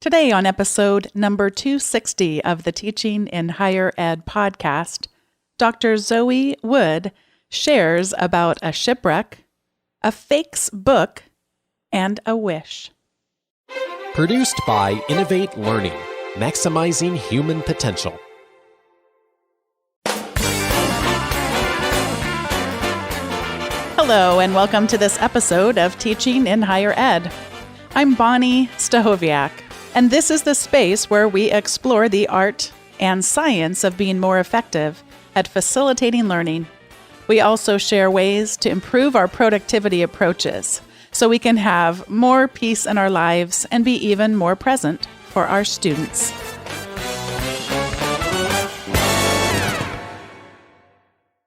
Today on episode number 260 of the Teaching in Higher Ed podcast, Dr. Zoe Wood shares about a shipwreck, a Fakesbook, and a wish. Produced by Innovate Learning, maximizing human potential. Hello, and welcome to this episode of Teaching in Higher Ed. I'm Bonnie Stahoviak, and this is the space where we explore the art and science of being more effective at facilitating learning. We also share ways to improve our productivity approaches so we can have more peace in our lives and be even more present for our students.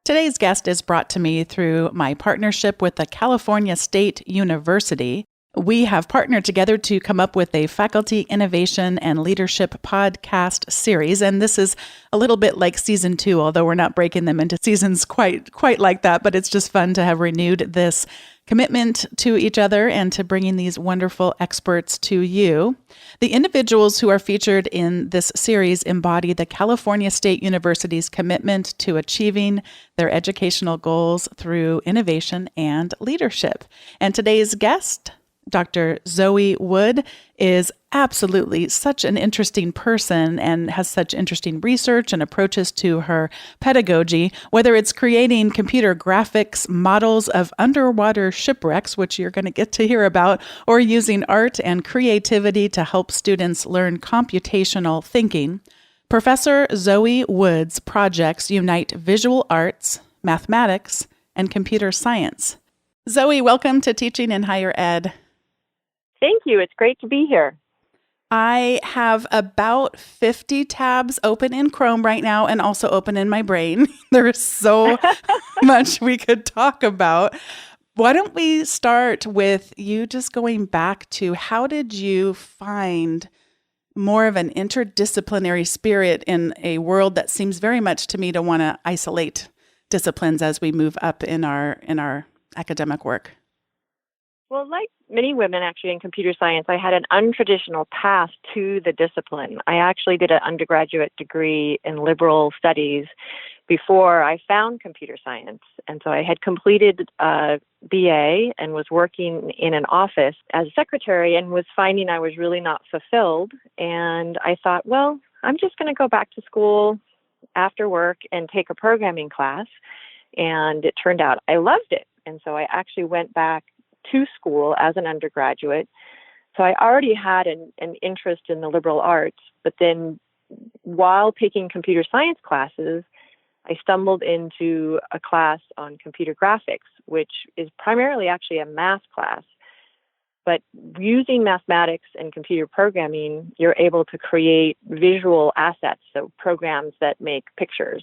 Today's guest is brought to me through my partnership with the California State University. We have partnered together to come up with a faculty innovation and leadership podcast series, and this is a little bit like season 2, although we're not breaking them into seasons quite like that, but it's just fun to have renewed this commitment to each other and to bringing these wonderful experts to you. The individuals who are featured in this series embody the California State University's commitment to achieving their educational goals through innovation and leadership. And today's guest, Dr. Zoe Wood, is absolutely such an interesting person and has such interesting research and approaches to her pedagogy, whether it's creating computer graphics models of underwater shipwrecks, which you're going to get to hear about, or using art and creativity to help students learn computational thinking. Professor Zoe Wood's projects unite visual arts, mathematics, and computer science. Zoe, welcome to Teaching in Higher Ed. Thank you. It's great to be here. I have about 50 tabs open in Chrome right now and also open in my brain. There is so much we could talk about. Why don't we start with you just going back to how did you find more of an interdisciplinary spirit in a world that seems very much to me to want to isolate disciplines as we move up in our academic work? Well, like many women actually in computer science, I had an untraditional path to the discipline. I actually did an undergraduate degree in liberal studies before I found computer science. And so I had completed a BA and was working in an office as a secretary and was finding I was really not fulfilled. And I thought, well, I'm just going to go back to school after work and take a programming class. And it turned out I loved it. And so I actually went back to school as an undergraduate. So I already had an interest in the liberal arts, but then while taking computer science classes, I stumbled into a class on computer graphics, which is primarily actually a math class. But using mathematics and computer programming, you're able to create visual assets, so programs that make pictures.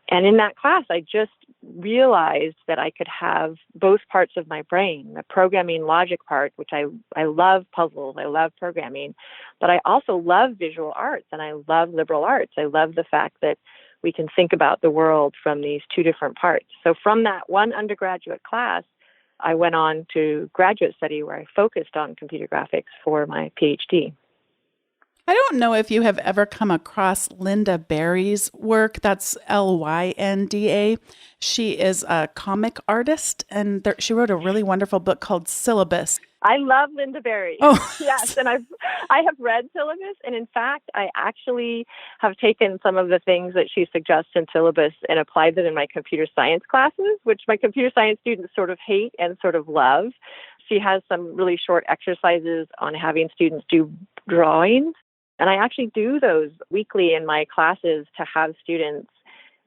And in that class, I just realized that I could have both parts of my brain, the programming logic part, which I love puzzles, I love programming, but I also love visual arts and I love liberal arts. I love the fact that we can think about the world from these two different parts. So from that one undergraduate class, I went on to graduate study where I focused on computer graphics for my PhD. I don't know if you have ever come across Lynda Barry's work. That's Lynda. She is a comic artist, and she wrote a really wonderful book called Syllabus. I love Lynda Barry. Oh, yes, and I have read Syllabus, and in fact, I actually have taken some of the things that she suggests in Syllabus and applied them in my computer science classes, which my computer science students sort of hate and sort of love. She has some really short exercises on having students do drawings. And I actually do those weekly in my classes to have students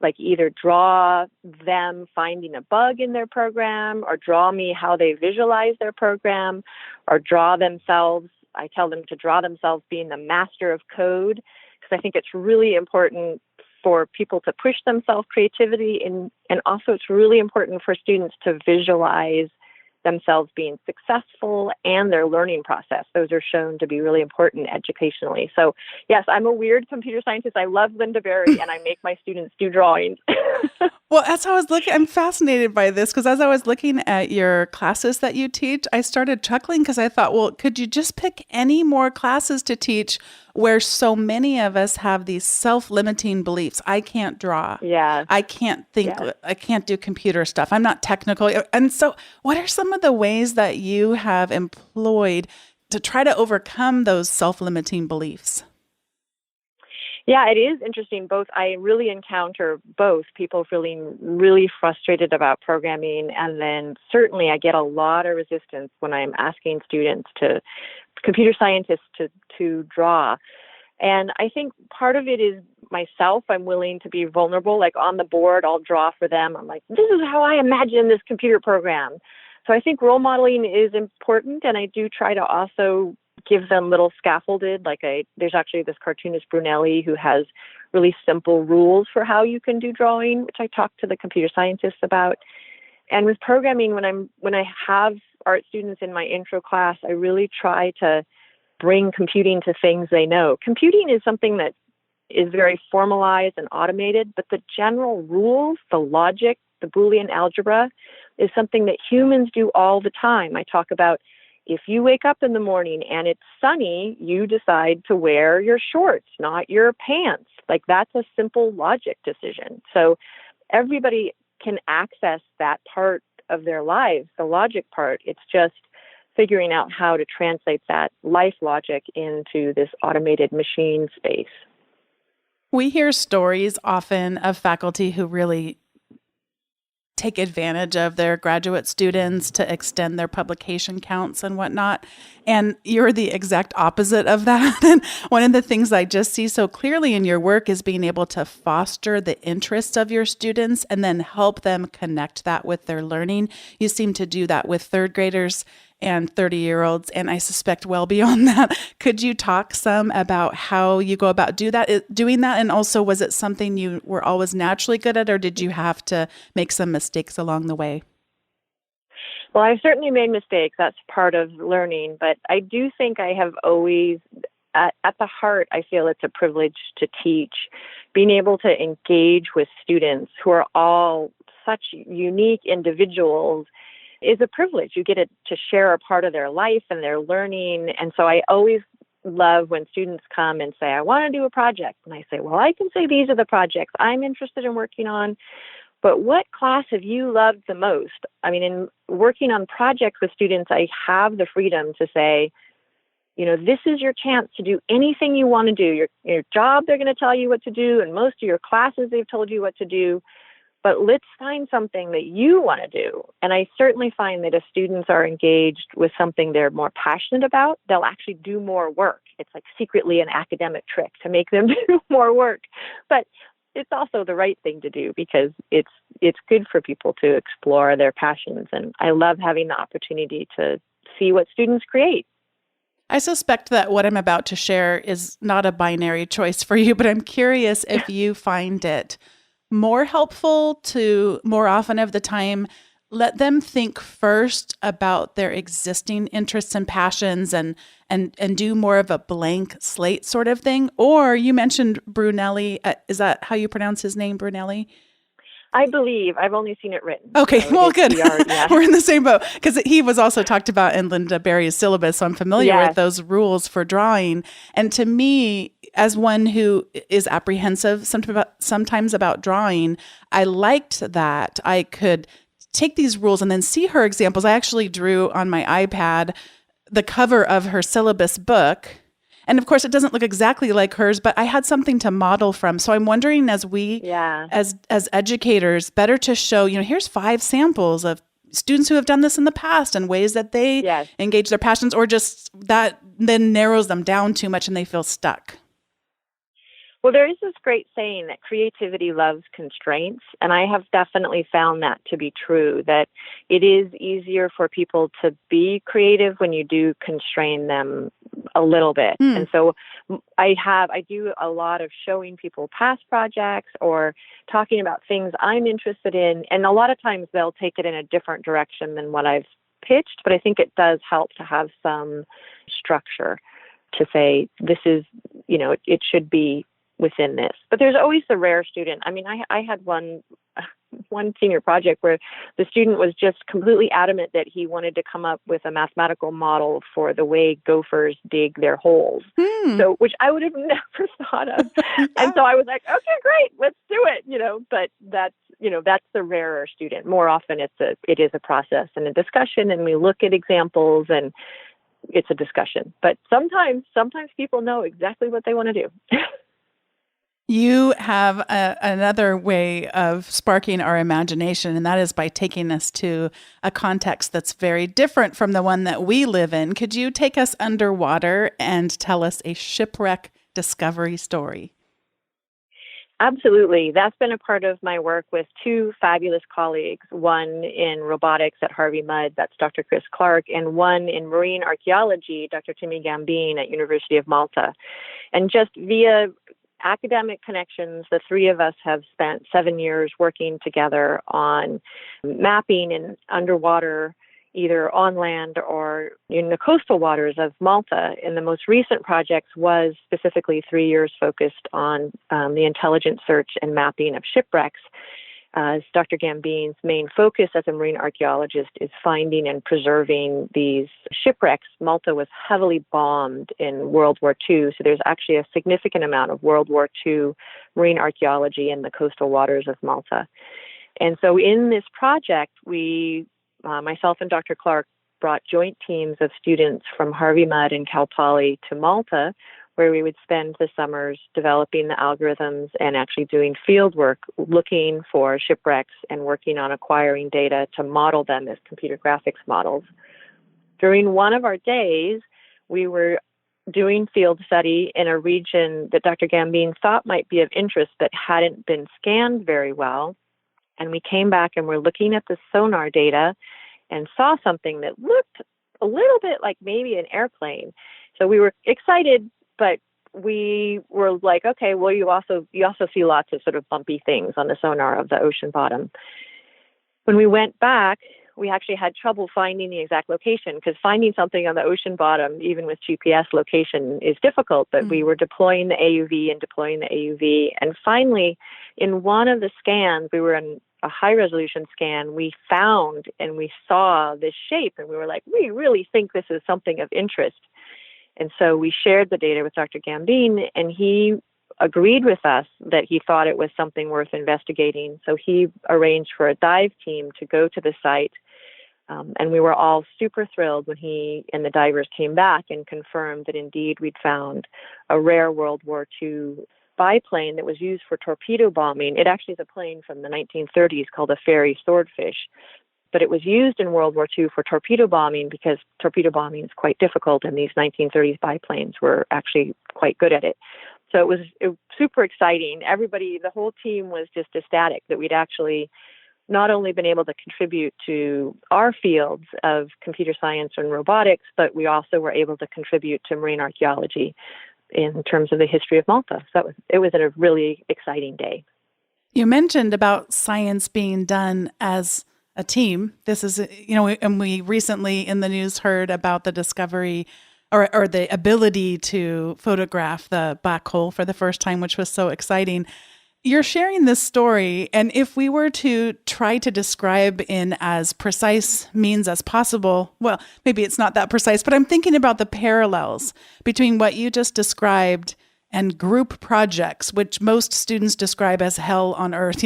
like either draw them finding a bug in their program or draw me how they visualize their program or draw themselves. I tell them to draw themselves being the master of code because I think it's really important for people to push themselves creativity and also it's really important for students to visualize themselves being successful and their learning process. Those are shown to be really important educationally. So yes, I'm a weird computer scientist. I love Linda Berry and I make my students do drawings. Well, as I was looking, I'm fascinated by this because as I was looking at your classes that you teach, I started chuckling because I thought, well, could you just pick any more classes to teach where so many of us have these self-limiting beliefs? I can't draw. Yeah. I can't think. Yeah. I can't do computer stuff. I'm not technical. And so what are some of the ways that you have employed to try to overcome those self-limiting beliefs? Yeah, it is interesting. I really encounter both people feeling really frustrated about programming, and then certainly I get a lot of resistance when I'm asking computer scientists to draw. And I think part of it is myself. I'm willing to be vulnerable. Like on the board, I'll draw for them. I'm like, this is how I imagine this computer program. So I think role modeling is important, and I do try to also give them little scaffolded, there's actually this cartoonist Brunelli who has really simple rules for how you can do drawing, which I talk to the computer scientists about. And with programming, when I have art students in my intro class, I really try to bring computing to things they know. Computing is something that is very formalized and automated, but the general rules, the logic, the Boolean algebra is something that humans do all the time. I talk about if you wake up in the morning and it's sunny, you decide to wear your shorts, not your pants. Like that's a simple logic decision. So everybody can access that part of their lives, the logic part. It's just figuring out how to translate that life logic into this automated machine space. We hear stories often of faculty who really take advantage of their graduate students to extend their publication counts and whatnot. And you're the exact opposite of that. And one of the things I just see so clearly in your work is being able to foster the interests of your students and then help them connect that with their learning. You seem to do that with third graders and 30-year-olds, and I suspect well beyond that. Could you talk some about how you go about doing that? And also, was it something you were always naturally good at, or did you have to make some mistakes along the way? Well, I've certainly made mistakes. That's part of learning. But I do think I have always, at the heart, I feel it's a privilege to teach. Being able to engage with students who are all such unique individuals is a privilege. You get to share a part of their life and their learning. And so I always love when students come and say, I want to do a project. And I say, well, I can say these are the projects I'm interested in working on. But what class have you loved the most? I mean, in working on projects with students, I have the freedom to say, this is your chance to do anything you want to do. Your job, they're going to tell you what to do. And most of your classes, they've told you what to do. But let's find something that you want to do. And I certainly find that if students are engaged with something they're more passionate about, they'll actually do more work. It's like secretly an academic trick to make them do more work. But it's also the right thing to do because it's good for people to explore their passions. And I love having the opportunity to see what students create. I suspect that what I'm about to share is not a binary choice for you, but I'm curious if you find it more helpful to more often of the time let them think first about their existing interests and passions and do more of a blank slate sort of thing. Or you mentioned Brunelli. Is that how you pronounce his name, Brunelli? I believe. I've only seen it written. Okay, so well, good. Yeah. We're in the same boat because he was also talked about in Linda Berry's syllabus, so I'm familiar with those rules for drawing. And to me, as one who is apprehensive sometimes about drawing, I liked that I could take these rules and then see her examples. I actually drew on my iPad the cover of her syllabus book. And of course, it doesn't look exactly like hers, but I had something to model from. So I'm wondering, as we, as educators, better to show, here's 5 samples of students who have done this in the past and ways that they engage their passions, or just that then narrows them down too much and they feel stuck. Well, there is this great saying that creativity loves constraints, and I have definitely found that to be true, that it is easier for people to be creative when you do constrain them a little bit. And so I do a lot of showing people past projects or talking about things I'm interested in, and a lot of times they'll take it in a different direction than what I've pitched, but I think it does help to have some structure to say, this is, it should be within this. But there's always the rare student. I mean, I had one senior project where the student was just completely adamant that he wanted to come up with a mathematical model for the way gophers dig their holes. So, which I would have never thought of. And so I was like, okay, great, let's do it, but that's the rarer student. More often it is a process and a discussion, and we look at examples and it's a discussion. But sometimes people know exactly what they want to do. You have another way of sparking our imagination, and that is by taking us to a context that's very different from the one that we live in. Could you take us underwater and tell us a shipwreck discovery story? Absolutely. That's been a part of my work with two fabulous colleagues, one in robotics at Harvey Mudd, that's Dr. Chris Clark, and one in marine archaeology, Dr. Timmy Gambine at University of Malta. And just via academic connections, the three of us have spent 7 years working together on mapping in underwater, either on land or in the coastal waters of Malta. And the most recent project was specifically 3 years focused on the intelligent search and mapping of shipwrecks. Dr. Gambine's main focus as a marine archaeologist is finding and preserving these shipwrecks. Malta was heavily bombed in World War II, so there's actually a significant amount of World War II marine archaeology in the coastal waters of Malta. And so in this project, myself and Dr. Clark brought joint teams of students from Harvey Mudd and Cal Poly to Malta, where we would spend the summers developing the algorithms and actually doing field work, looking for shipwrecks and working on acquiring data to model them as computer graphics models. During one of our days, we were doing field study in a region that Dr. Gambine thought might be of interest but hadn't been scanned very well. And we came back and were looking at the sonar data and saw something that looked a little bit like maybe an airplane. So we were excited, but we were like, okay, well, you also see lots of sort of bumpy things on the sonar of the ocean bottom. When we went back, we actually had trouble finding the exact location, because finding something on the ocean bottom, even with GPS location, is difficult. But we were deploying the AUV. And finally, in one of the scans, we were in a high-resolution scan, we found and we saw this shape, and we were like, we really think this is something of interest. And so we shared the data with Dr. Gambine, and he agreed with us that he thought it was something worth investigating. So he arranged for a dive team to go to the site. And we were all super thrilled when he and the divers came back and confirmed that indeed we'd found a rare World War II biplane that was used for torpedo bombing. It actually is a plane from the 1930s called a Fairey Swordfish. But it was used in World War II for torpedo bombing, because torpedo bombing is quite difficult, and these 1930s biplanes were actually quite good at it. So it was super exciting. Everybody, the whole team was just ecstatic that we'd actually not only been able to contribute to our fields of computer science and robotics, but we also were able to contribute to marine archaeology in terms of the history of Malta. So it was a really exciting day. You mentioned about science being done as a team. This is, and we recently in the news heard about the discovery or the ability to photograph the black hole for the first time, which was so exciting. You're sharing this story, and if we were to try to describe in as precise means as possible, well, maybe it's not that precise, but I'm thinking about the parallels between what you just described and group projects, which most students describe as hell on earth,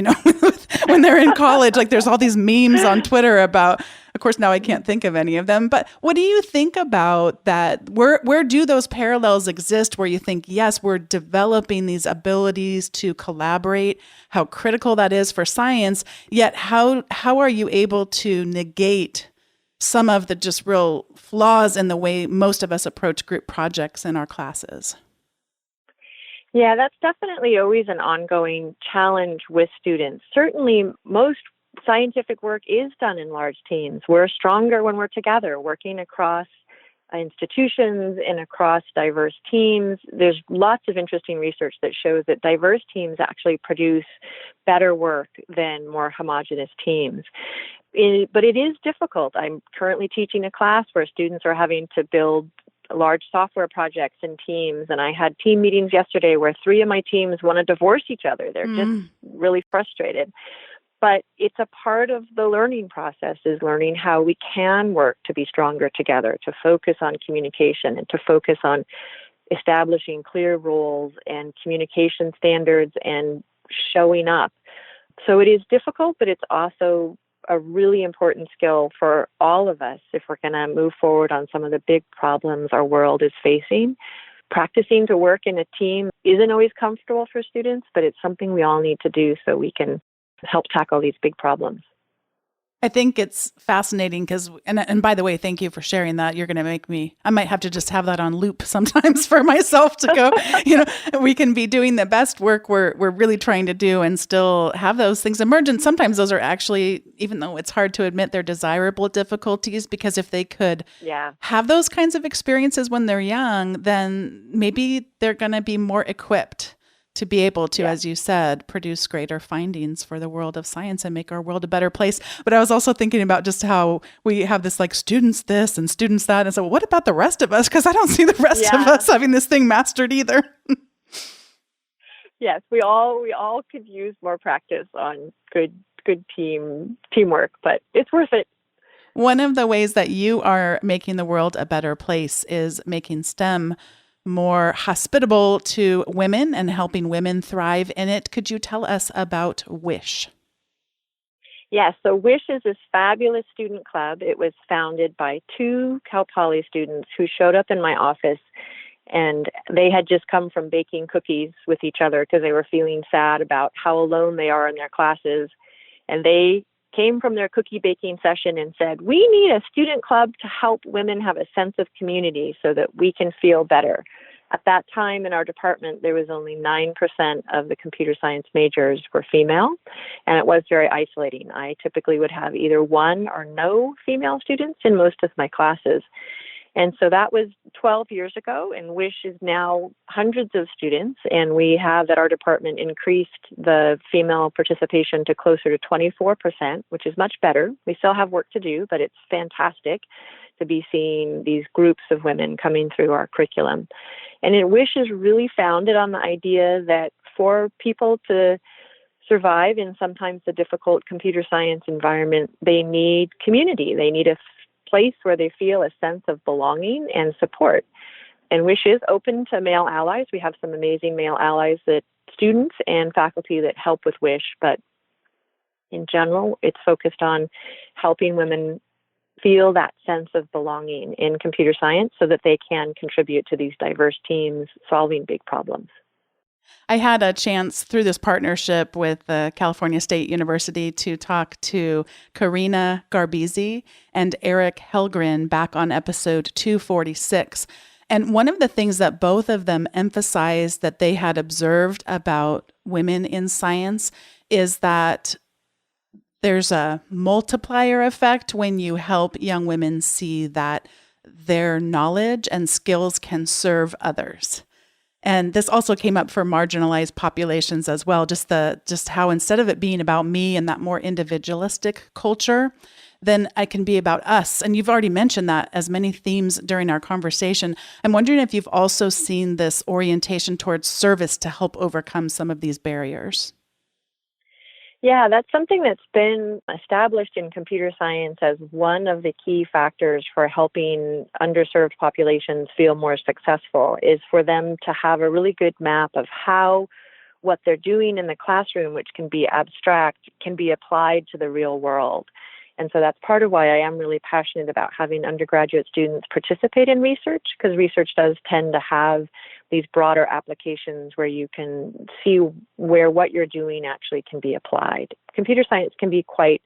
when they're in college. Like, there's all these memes on Twitter about, of course, now I can't think of any of them, but what do you think about that? Where do those parallels exist, where you think, yes, we're developing these abilities to collaborate, how critical that is for science, yet how are you able to negate some of the just real flaws in the way most of us approach group projects in our classes? Yeah, that's definitely always an ongoing challenge with students. Certainly, most scientific work is done in large teams. We're stronger when we're together, working across institutions and across diverse teams. There's lots of interesting research that shows that diverse teams actually produce better work than more homogeneous teams. But it is difficult. I'm currently teaching a class where students are having to build large software projects in teams. And I had team meetings yesterday where 3 of my teams want to divorce each other. They're just really frustrated. But it's a part of the learning process, is learning how we can work to be stronger together, to focus on communication and to focus on establishing clear roles and communication standards and showing up. So it is difficult, but it's also a really important skill for all of us if we're going to move forward on some of the big problems our world is facing. Practicing to work in a team isn't always comfortable for students, but it's something we all need to do so we can help tackle these big problems. I think it's fascinating because, and by the way, thank you for sharing that. You're going to make me, I might have to just have that on loop sometimes for myself to go, we can be doing the best work we're really trying to do and still have those things emerge. And sometimes those are actually, even though it's hard to admit, they're desirable difficulties, because if they could have those kinds of experiences when they're young, then maybe they're going to be more equipped to be able to, as you said, produce greater findings for the world of science and make our world a better place. But I was also thinking about just how we have this like students this and students that. And so what about the rest of us? Because I don't see the rest of us having this thing mastered either. Yes, we all could use more practice on good teamwork, but it's worth it. One of the ways that you are making the world a better place is making STEM more hospitable to women and helping women thrive in it. Could you tell us about WISH? Yes, so WISH is this fabulous student club. It was founded by 2 Cal Poly students who showed up in my office, and they had just come from baking cookies with each other because they were feeling sad about how alone they are in their classes. And they came from their cookie baking session and said, we need a student club to help women have a sense of community so that we can feel better. At that time in our department, there was only 9% of the computer science majors were female, and it was very isolating. I typically would have either 1 or no female students in most of my classes. And so that was 12 years ago, and WISH is now hundreds of students, and we have at our department increased the female participation to closer to 24%, which is much better. We still have work to do, but it's fantastic to be seeing these groups of women coming through our curriculum. And WISH is really founded on the idea that for people to survive in sometimes a difficult computer science environment, they need community. They need a place where they feel a sense of belonging and support. And WISH is open to male allies. We have some amazing male allies, that students and faculty that help with WISH, but in general, it's focused on helping women feel that sense of belonging in computer science so that they can contribute to these diverse teams solving big problems. I had a chance through this partnership with California State University to talk to Karina Garbisi and Eric Helgren back on episode 246. And one of the things that both of them emphasized that they had observed about women in science is that there's a multiplier effect when you help young women see that their knowledge and skills can serve others. And this also came up for marginalized populations as well, just how instead of it being about me and that more individualistic culture, then I can be about us. And you've already mentioned that as many themes during our conversation. I'm wondering if you've also seen this orientation towards service to help overcome some of these barriers. Yeah, that's something that's been established in computer science as one of the key factors for helping underserved populations feel more successful, is for them to have a really good map of how what they're doing in the classroom, which can be abstract, can be applied to the real world. And so that's part of why I am really passionate about having undergraduate students participate in research, because research does tend to have these broader applications where you can see where what you're doing actually can be applied. Computer science can be quite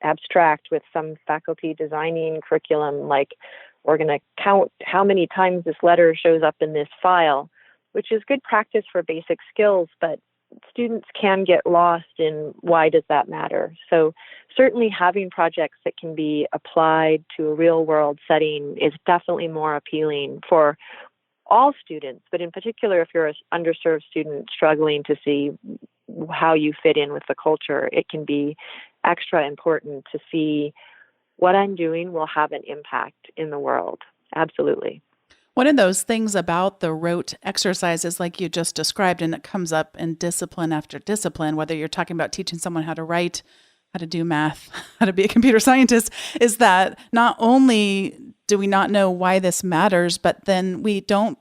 abstract, with some faculty designing curriculum like, we're going to count how many times this letter shows up in this file, which is good practice for basic skills, but students can get lost in why does that matter. So certainly having projects that can be applied to a real world setting is definitely more appealing for all students, but in particular, if you're an underserved student struggling to see how you fit in with the culture, it can be extra important to see what I'm doing will have an impact in the world. Absolutely. One of those things about the rote exercises like you just described, and it comes up in discipline after discipline, whether you're talking about teaching someone how to write, how to do math, how to be a computer scientist, is that not only do we not know why this matters, but then we don't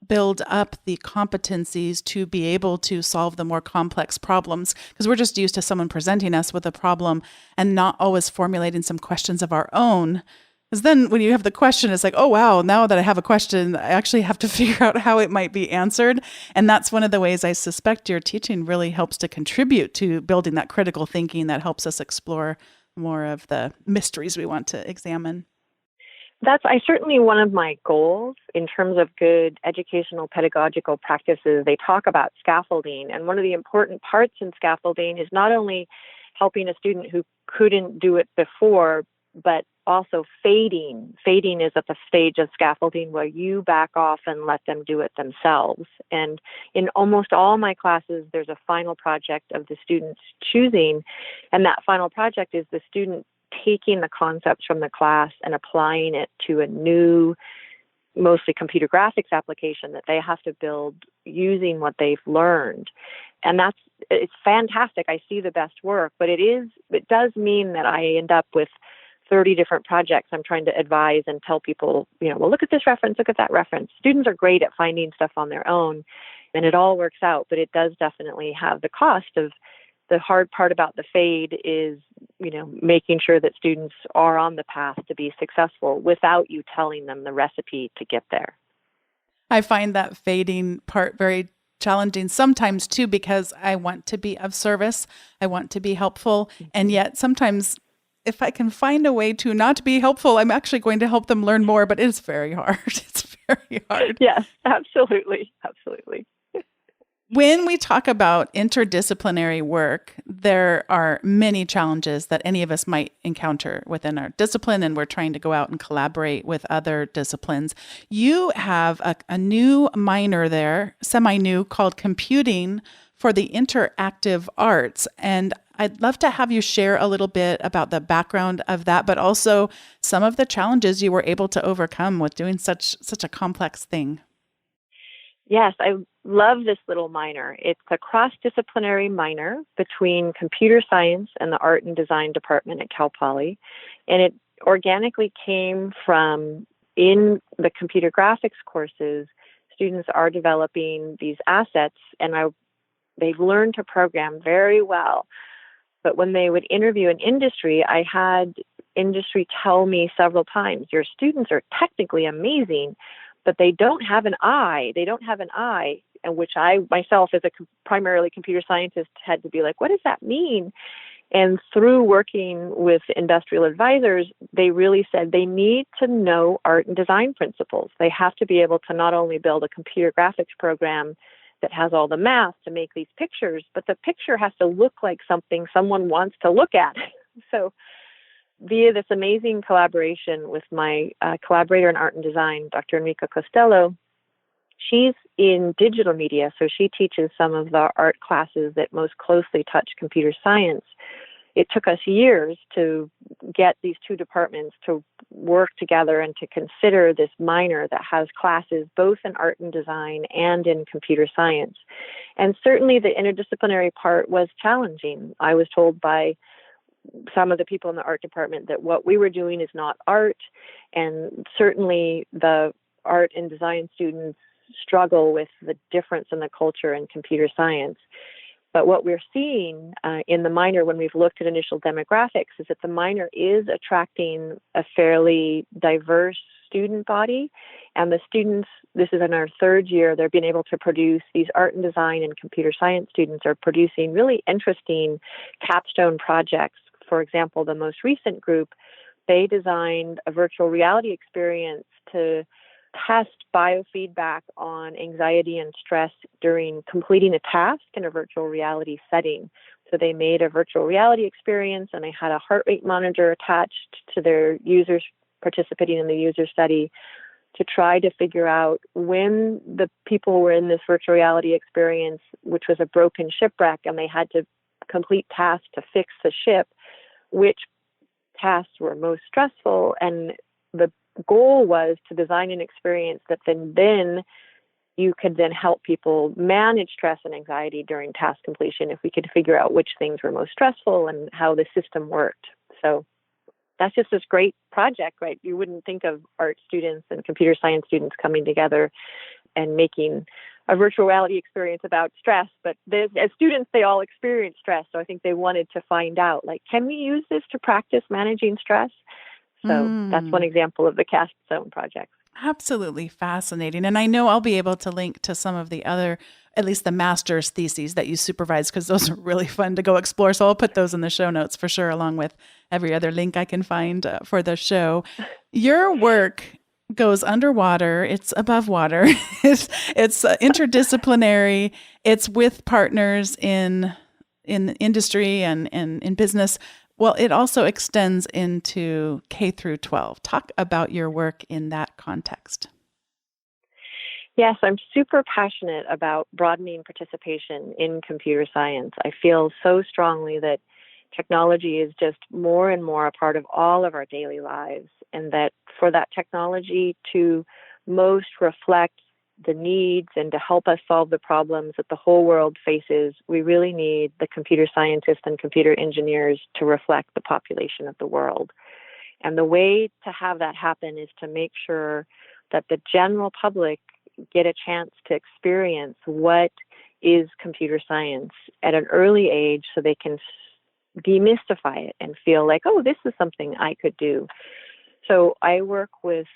build up the competencies to be able to solve the more complex problems, because we're just used to someone presenting us with a problem and not always formulating some questions of our own. Because then when you have the question, it's like, oh, wow, now that I have a question, I actually have to figure out how it might be answered. And that's one of the ways I suspect your teaching really helps to contribute to building that critical thinking that helps us explore more of the mysteries we want to examine. That's certainly one of my goals in terms of good educational pedagogical practices. They talk about scaffolding, and one of the important parts in scaffolding is not only helping a student who couldn't do it before, but also fading. Fading is at the stage of scaffolding where you back off and let them do it themselves. And in almost all my classes, there's a final project of the student's choosing, and that final project is the student taking the concepts from the class and applying it to a new, mostly computer graphics application that they have to build using what they've learned. And it's fantastic. I see the best work, but it does mean that I end up with 30 different projects I'm trying to advise and tell people, well, look at this reference, look at that reference. Students are great at finding stuff on their own, and it all works out, but it does definitely have the cost of the hard part about the fade is, making sure that students are on the path to be successful without you telling them the recipe to get there. I find that fading part very challenging sometimes too, because I want to be of service. I want to be helpful. And yet sometimes if I can find a way to not be helpful, I'm actually going to help them learn more, but it's very hard. It's very hard. Yes, absolutely. Absolutely. When we talk about interdisciplinary work, there are many challenges that any of us might encounter within our discipline, and we're trying to go out and collaborate with other disciplines. You have a new minor there, semi-new, called Computing for the Interactive Arts, and I'd love to have you share a little bit about the background of that, but also some of the challenges you were able to overcome with doing such a complex thing. Yes, I love this little minor. It's a cross-disciplinary minor between computer science and the art and design department at Cal Poly. And it organically came from, in the computer graphics courses, students are developing these assets, and they've learned to program very well. But when they would interview an industry, I had industry tell me several times, your students are technically amazing, but they don't have an eye. They don't have an eye, and which I myself, as a primarily computer scientist, had to be like, what does that mean? And through working with industrial advisors, they really said they need to know art and design principles. They have to be able to not only build a computer graphics program that has all the math to make these pictures, but the picture has to look like something someone wants to look at. So via this amazing collaboration with my collaborator in art and design, Dr. Enrica Costello, she's in digital media, so she teaches some of the art classes that most closely touch computer science. It took us years to get these two departments to work together and to consider this minor that has classes both in art and design and in computer science. And certainly the interdisciplinary part was challenging. I was told by some of the people in the art department that what we were doing is not art, and certainly the art and design students struggle with the difference in the culture and computer science. But what we're seeing in the minor when we've looked at initial demographics is that the minor is attracting a fairly diverse student body. And the students, this is in our third year, they're being able to produce, these art and design and computer science students are producing really interesting capstone projects. For example, the most recent group, they designed a virtual reality experience to test biofeedback on anxiety and stress during completing a task in a virtual reality setting. So they made a virtual reality experience, and they had a heart rate monitor attached to their users participating in the user study to try to figure out when the people were in this virtual reality experience, which was a broken shipwreck, and they had to complete tasks to fix the ship, which tasks were most stressful. And the goal was to design an experience that then you could then help people manage stress and anxiety during task completion if we could figure out which things were most stressful and how the system worked. So that's just this great project, right? You wouldn't think of art students and computer science students coming together and making a virtual reality experience about stress, but as students, they all experience stress. So I think they wanted to find out, like, can we use this to practice managing stress? So that's one example of the Cast Zone project. Absolutely fascinating. And I know I'll be able to link to some of the other, at least the master's theses that you supervise, because those are really fun to go explore. So I'll put those in the show notes for sure, along with every other link I can find for the show. Your work goes underwater. It's above water. it's interdisciplinary. It's with partners in industry and in business. Well, it also extends into K through 12. Talk about your work in that context. Yes, I'm super passionate about broadening participation in computer science. I feel so strongly that technology is just more and more a part of all of our daily lives, and that for that technology to most reflect the needs and to help us solve the problems that the whole world faces, we really need the computer scientists and computer engineers to reflect the population of the world. And the way to have that happen is to make sure that the general public get a chance to experience what is computer science at an early age so they can demystify it and feel like, oh, this is something I could do. So I've worked with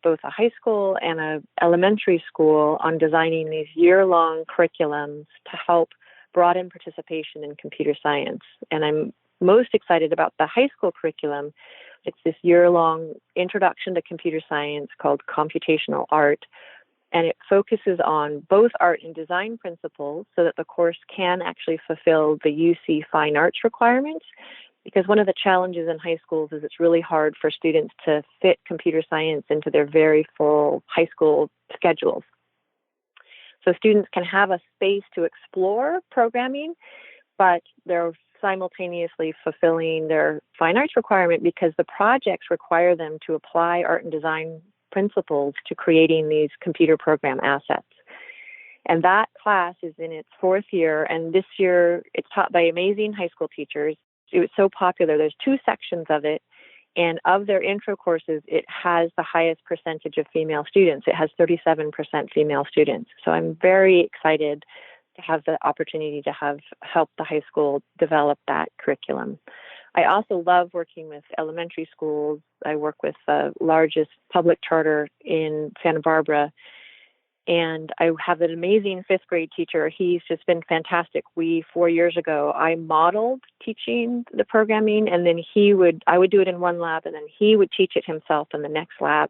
both a high school and an elementary school on designing these year-long curriculums to help broaden participation in computer science. And I'm most excited about the high school curriculum. It's this year-long introduction to computer science called computational art. And it focuses on both art and design principles so that the course can actually fulfill the UC fine arts requirements. Because one of the challenges in high schools is it's really hard for students to fit computer science into their very full high school schedules. So students can have a space to explore programming, but they're simultaneously fulfilling their fine arts requirement because the projects require them to apply art and design principles to creating these computer program assets. And that class is in its fourth year, and this year it's taught by amazing high school teachers. It was so popular. There's 2 sections of it, and of their intro courses, it has the highest percentage of female students. It has 37% female students. So I'm very excited to have the opportunity to help the high school develop that curriculum. I also love working with elementary schools. I work with the largest public charter in Santa Barbara, and I have an amazing 5th grade teacher. He's just been fantastic. 4 years ago, I modeled teaching the programming, and then I would do it in one lab, and then he would teach it himself in the next lab.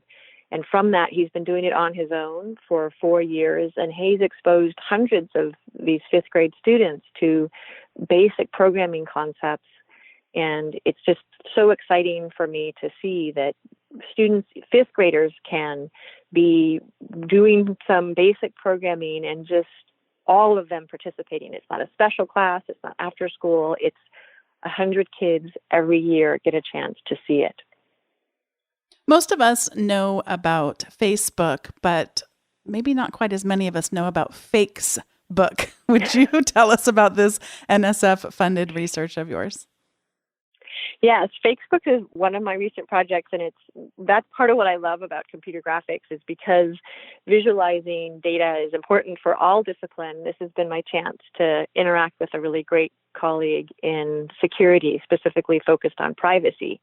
And from that, he's been doing it on his own for 4 years, and he's exposed hundreds of these 5th grade students to basic programming concepts. And it's just so exciting for me to see that students, 5th graders, can be doing some basic programming and just all of them participating. It's not a special class. It's not after school. It's 100 kids every year get a chance to see it. Most of us know about Facebook, but maybe not quite as many of us know about Fakesbook. Would you tell us about this NSF-funded research of yours? Yes, Fakesbook is one of my recent projects, and that's part of what I love about computer graphics is because visualizing data is important for all discipline. This has been my chance to interact with a really great colleague in security, specifically focused on privacy.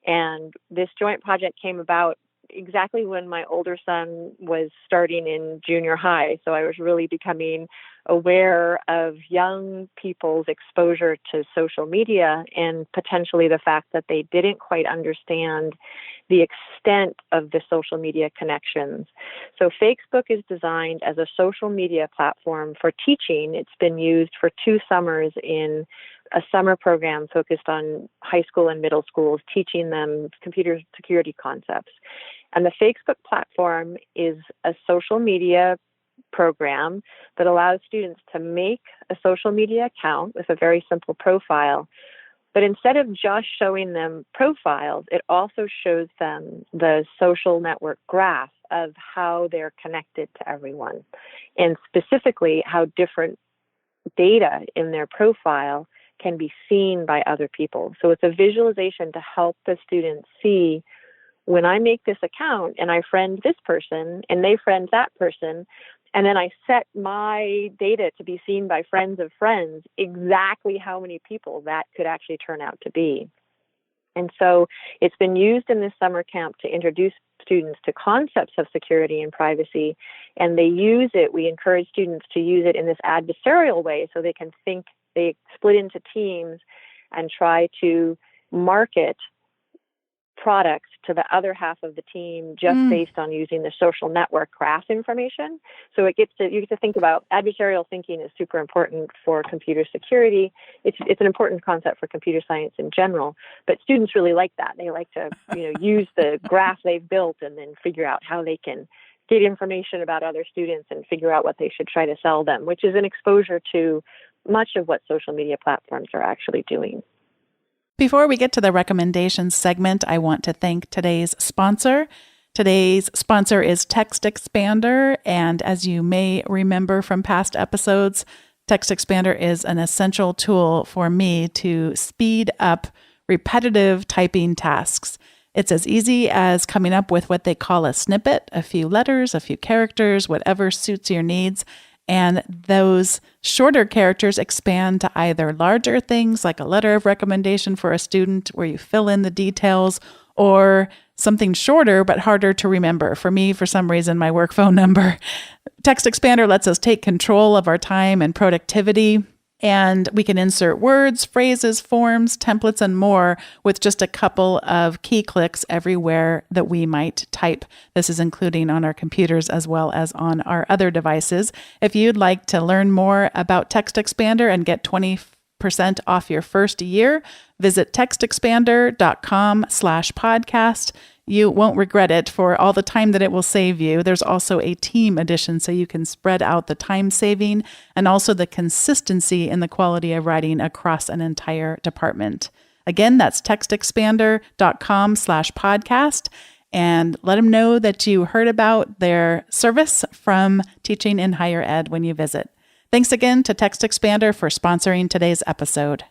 And this joint project came about exactly when my older son was starting in junior high. So I was really becoming aware of young people's exposure to social media and potentially the fact that they didn't quite understand the extent of the social media connections. So Fakesbook is designed as a social media platform for teaching. It's been used for 2 summers in a summer program focused on high school and middle schools, teaching them computer security concepts. And the Fakesbook platform is a social media program that allows students to make a social media account with a very simple profile, But instead of just showing them profiles, it also shows them the social network graph of how they're connected to everyone, and specifically how different data in their profile can be seen by other people. So it's a visualization to help the students see, when I make this account and I friend this person and they friend that person, and then I set my data to be seen by friends of friends, exactly how many people that could actually turn out to be. And so it's been used in this summer camp to introduce students to concepts of security and privacy. And we encourage students to use it in this adversarial way, so they can think, they split into teams and try to market products to the other half of the team just based on using the social network graph information. So you get to think about adversarial thinking is super important for computer security. It's an important concept for computer science in general, but students really like that. They like to use the graph they've built and then figure out how they can get information about other students and figure out what they should try to sell them, which is an exposure to much of what social media platforms are actually doing. Before we get to the recommendations segment, I want to thank today's sponsor. Today's sponsor is Text Expander, and as you may remember from past episodes, Text Expander is an essential tool for me to speed up repetitive typing tasks. It's as easy as coming up with what they call a snippet, a few letters, a few characters, whatever suits your needs. And those shorter characters expand to either larger things like a letter of recommendation for a student where you fill in the details, or something shorter but harder to remember. For me, for some reason, my work phone number. Text Expander lets us take control of our time and productivity. And we can insert words, phrases, forms, templates, and more with just a couple of key clicks everywhere that we might type. This is including on our computers as well as on our other devices. If you'd like to learn more about Text Expander and get 20% off your first year, visit textexpander.com/podcast. You won't regret it for all the time that it will save you. There's also a team edition, so you can spread out the time saving and also the consistency in the quality of writing across an entire department. Again, that's textexpander.com/podcast, and let them know that you heard about their service from Teaching in Higher Ed when you visit. Thanks again to Text Expander for sponsoring today's episode.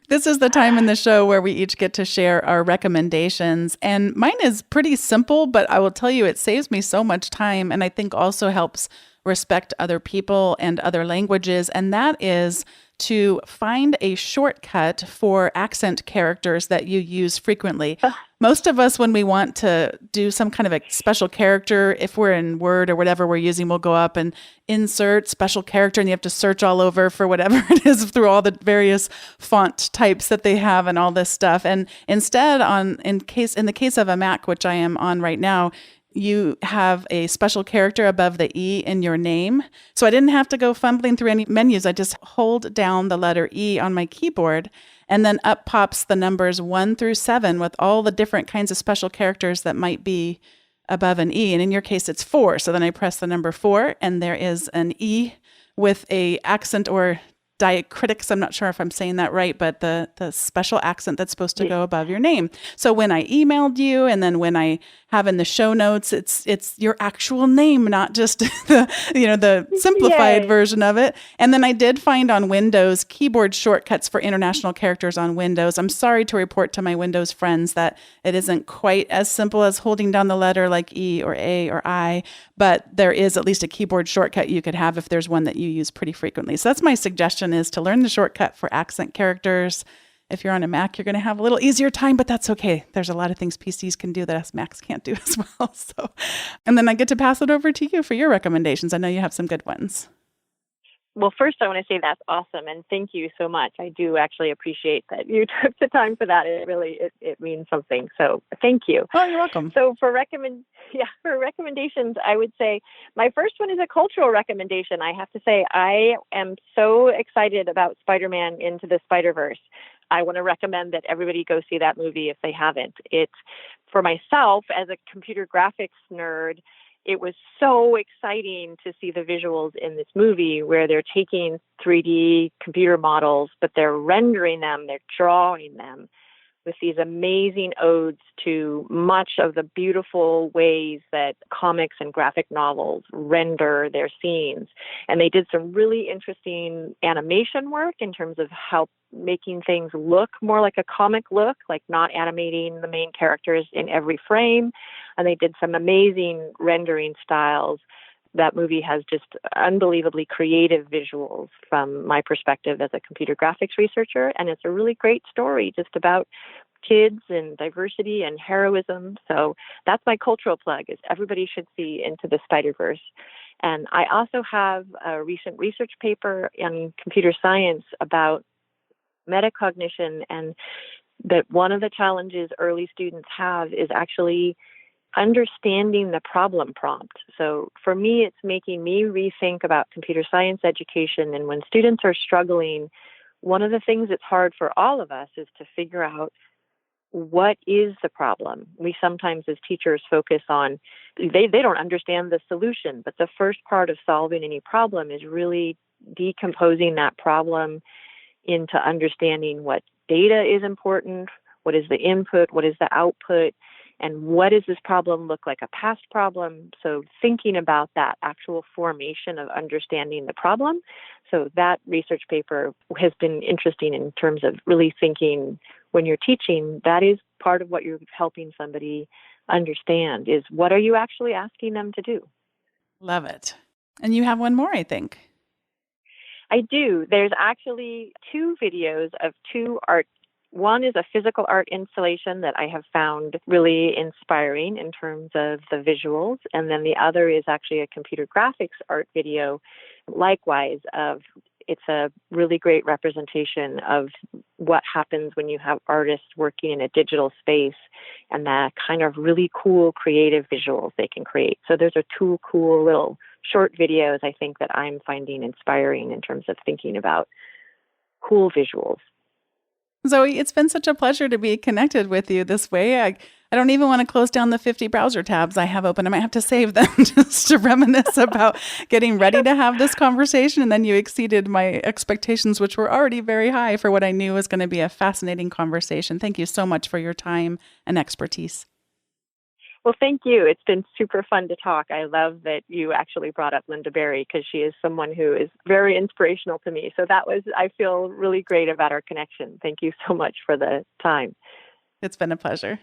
This is the time in the show where we each get to share our recommendations. And mine is pretty simple, but I will tell you, it saves me so much time, and I think also helps respect other people and other languages. And that is to find a shortcut for accent characters that you use frequently. Most of us, when we want to do some kind of a special character, if we're in Word or whatever we're using, we'll go up and insert special character, and you have to search all over for whatever it is through all the various font types that they have and all this stuff. And instead, in the case of a Mac, which I am on right now, you have a special character above the E in your name. So I didn't have to go fumbling through any menus. I just hold down the letter E on my keyboard, and then up pops the numbers 1 through 7 with all the different kinds of special characters that might be above an E. And in your case, it's 4. So then I press the number 4, and there is an E with a accent or diacritics. I'm not sure if I'm saying that right, but the special accent that's supposed to go above your name. So when I emailed you, and then when I have in the show notes, it's your actual name, not just the simplified version of it. And then I did find on Windows keyboard shortcuts for international characters on Windows. I'm sorry to report to my Windows friends that it isn't quite as simple as holding down the letter like E or A or I, but there is at least a keyboard shortcut you could have if there's one that you use pretty frequently. So that's my suggestion, is to learn the shortcut for accent characters. If you're on a Mac, you're going to have a little easier time, but that's okay. There's a lot of things PCs can do that us Macs can't do as well. So, and then I get to pass it over to you for your recommendations. I know you have some good ones. Well, first, I want to say that's awesome, and thank you so much. I do actually appreciate that you took the time for that. It really it means something. So thank you. Oh, you're welcome. So for recommendations, I would say my first one is a cultural recommendation. I have to say I am so excited about Spider-Man Into the Spider-Verse. I want to recommend that everybody go see that movie if they haven't. It's, for myself as a computer graphics nerd, it was so exciting to see the visuals in this movie where they're taking 3D computer models, but they're rendering them, they're drawing them with these amazing odes to much of the beautiful ways that comics and graphic novels render their scenes. And they did some really interesting animation work in terms of how making things look more like a comic look, like not animating the main characters in every frame. And they did some amazing rendering styles. That movie has just unbelievably creative visuals from my perspective as a computer graphics researcher. And it's a really great story just about kids and diversity and heroism. So that's my cultural plug, is everybody should see Into the Spider-Verse. And I also have a recent research paper in computer science about metacognition, and that one of the challenges early students have is actually understanding the problem prompt. So for me, it's making me rethink about computer science education. And when students are struggling, one of the things that's hard for all of us is to figure out what is the problem. We sometimes as teachers focus on, they don't understand the solution, but the first part of solving any problem is really decomposing that problem into understanding what data is important, what is the input, what is the output, and what does this problem look like a past problem? So thinking about that actual formation of understanding the problem. So that research paper has been interesting in terms of really thinking when you're teaching, that is part of what you're helping somebody understand, is what are you actually asking them to do? Love it. And you have one more, I think. I do. There's actually 2 videos of 2 art. One is a physical art installation that I have found really inspiring in terms of the visuals. And then the other is actually a computer graphics art video, likewise, it's a really great representation of what happens when you have artists working in a digital space and that kind of really cool creative visuals they can create. So those are 2 cool little short videos, I think, that I'm finding inspiring in terms of thinking about cool visuals. Zoe, it's been such a pleasure to be connected with you this way. I don't even want to close down the 50 browser tabs I have open. I might have to save them just to reminisce about getting ready to have this conversation. And then you exceeded my expectations, which were already very high for what I knew was going to be a fascinating conversation. Thank you so much for your time and expertise. Well, thank you. It's been super fun to talk. I love that you actually brought up Linda Berry, because she is someone who is very inspirational to me. So I feel really great about our connection. Thank you so much for the time. It's been a pleasure.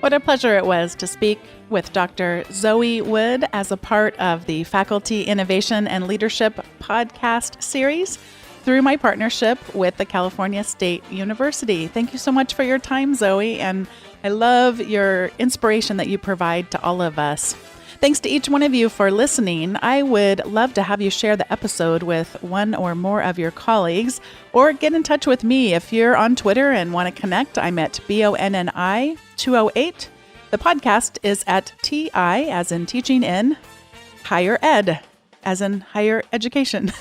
What a pleasure it was to speak with Dr. Zoe Wood as a part of the Faculty Innovation and Leadership podcast series through my partnership with the California State University. Thank you so much for your time, Zoe, and I love your inspiration that you provide to all of us. Thanks to each one of you for listening. I would love to have you share the episode with one or more of your colleagues, or get in touch with me if you're on Twitter and want to connect. I'm at BONNI208. The podcast is at TI, as in teaching in, higher ed, as in higher education.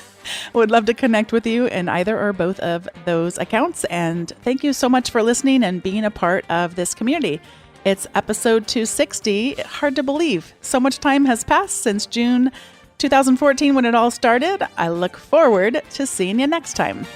Would love to connect with you in either or both of those accounts. And thank you so much for listening and being a part of this community. It's episode 260. Hard to believe. So much time has passed since June 2014 when it all started. I look forward to seeing you next time.